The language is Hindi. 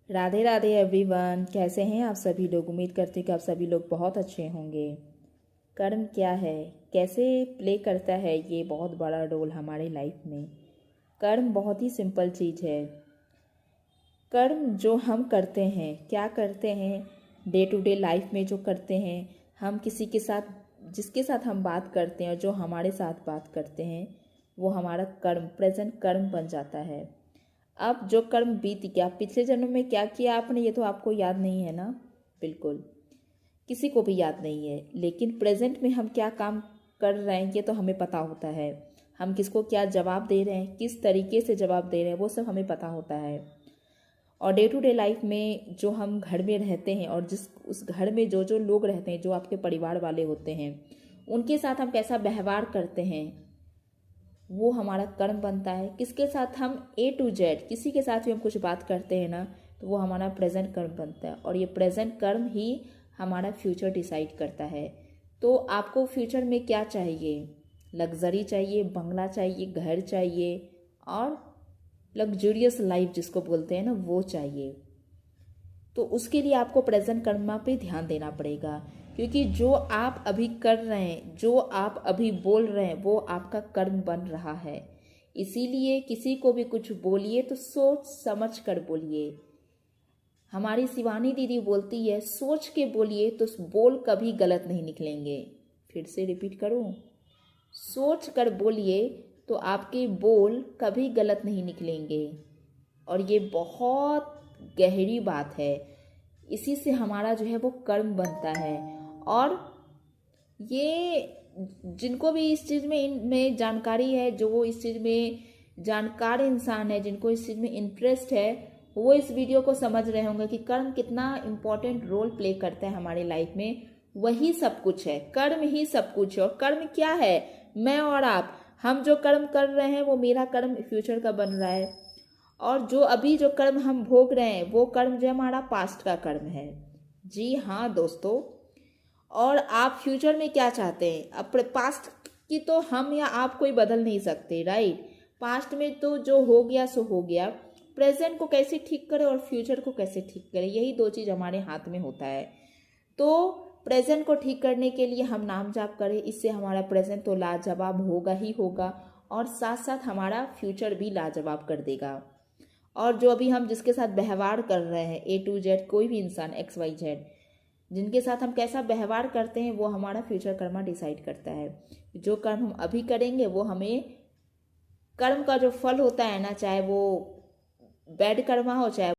राधे राधे एवरीवन, कैसे हैं आप सभी लोग। उम्मीद करते हैं कि आप सभी लोग बहुत अच्छे होंगे। कर्म क्या है, कैसे प्ले करता है ये बहुत बड़ा रोल हमारे लाइफ में। कर्म बहुत ही सिंपल चीज़ है। कर्म जो हम करते हैं, क्या करते हैं डे टू डे लाइफ में, जो करते हैं हम किसी के साथ, जिसके साथ हम बात करते हैं और जो हमारे साथ बात करते हैं, वो हमारा कर्म, प्रेजेंट कर्म बन जाता है। अब जो कर्म बीत गया, पिछले जन्म में क्या किया आपने, ये तो आपको याद नहीं है ना। बिल्कुल किसी को भी याद नहीं है, लेकिन प्रेजेंट में हम क्या काम कर रहे हैं ये तो हमें पता होता है। हम किसको क्या जवाब दे रहे हैं, किस तरीके से जवाब दे रहे हैं, वो सब हमें पता होता है। और डे टू डे लाइफ में जो हम घर में रहते हैं और जिस उस घर में जो जो लोग रहते हैं, जो आपके परिवार वाले होते हैं, उनके साथ हम कैसा व्यवहार करते हैं, वो हमारा कर्म बनता है। किसके साथ हम A to Z, किसी के साथ भी हम कुछ बात करते हैं ना, तो वो हमारा प्रेजेंट कर्म बनता है। और ये प्रेजेंट कर्म ही हमारा फ्यूचर डिसाइड करता है। तो आपको फ्यूचर में क्या चाहिए, लग्जरी चाहिए, बंगला चाहिए, घर चाहिए, और लग्जूरियस लाइफ जिसको बोलते हैं ना, वो चाहिए। तो उसके लिए आपको प्रेजेंट कर्मा पे ध्यान देना पड़ेगा, क्योंकि जो आप अभी कर रहे हैं, जो आप अभी बोल रहे हैं, वो आपका कर्म बन रहा है। इसीलिए किसी को भी कुछ बोलिए तो सोच समझ कर बोलिए। हमारी शिवानी दीदी बोलती है, सोच के बोलिए तो बोल कभी गलत नहीं निकलेंगे। फिर से रिपीट करूं, सोच कर बोलिए तो आपके बोल कभी गलत नहीं निकलेंगे। और ये बहुत गहरी बात है। इसी से हमारा जो है वो कर्म बनता है। और ये जिनको भी इस चीज़ में इनमें जानकारी है, जो वो इस चीज़ में जानकार इंसान है, जिनको इस चीज़ में इंटरेस्ट है, वो इस वीडियो को समझ रहे होंगे कि कर्म कितना इम्पोर्टेंट रोल प्ले करता है हमारे लाइफ में। वही सब कुछ है, कर्म ही सब कुछ है। और कर्म क्या है, मैं और आप, हम जो कर्म कर रहे हैं वो मेरा कर्म फ्यूचर का बन रहा है। और जो अभी जो कर्म हम भोग रहे हैं, वो कर्म जो हमारा पास्ट का कर्म है। जी हाँ दोस्तों। और आप फ्यूचर में क्या चाहते हैं, अब पास्ट की तो हम या आप कोई बदल नहीं सकते, राइट। पास्ट में तो जो हो गया सो हो गया। प्रेजेंट को कैसे ठीक करें और फ्यूचर को कैसे ठीक करें, यही दो चीज़ हमारे हाथ में होता है। तो प्रेजेंट को ठीक करने के लिए हम नाम जाप करें, इससे हमारा प्रेजेंट तो लाजवाब होगा ही होगा, और साथ साथ हमारा फ्यूचर भी लाजवाब कर देगा। और जो अभी हम जिसके साथ व्यवहार कर रहे हैं, A to Z, कोई भी इंसान XYZ, जिनके साथ हम कैसा व्यवहार करते हैं, वो हमारा फ्यूचर कर्मा डिसाइड करता है। जो कर्म हम अभी करेंगे वो हमें, कर्म का जो फल होता है ना, चाहे वो बैड कर्मा हो चाहे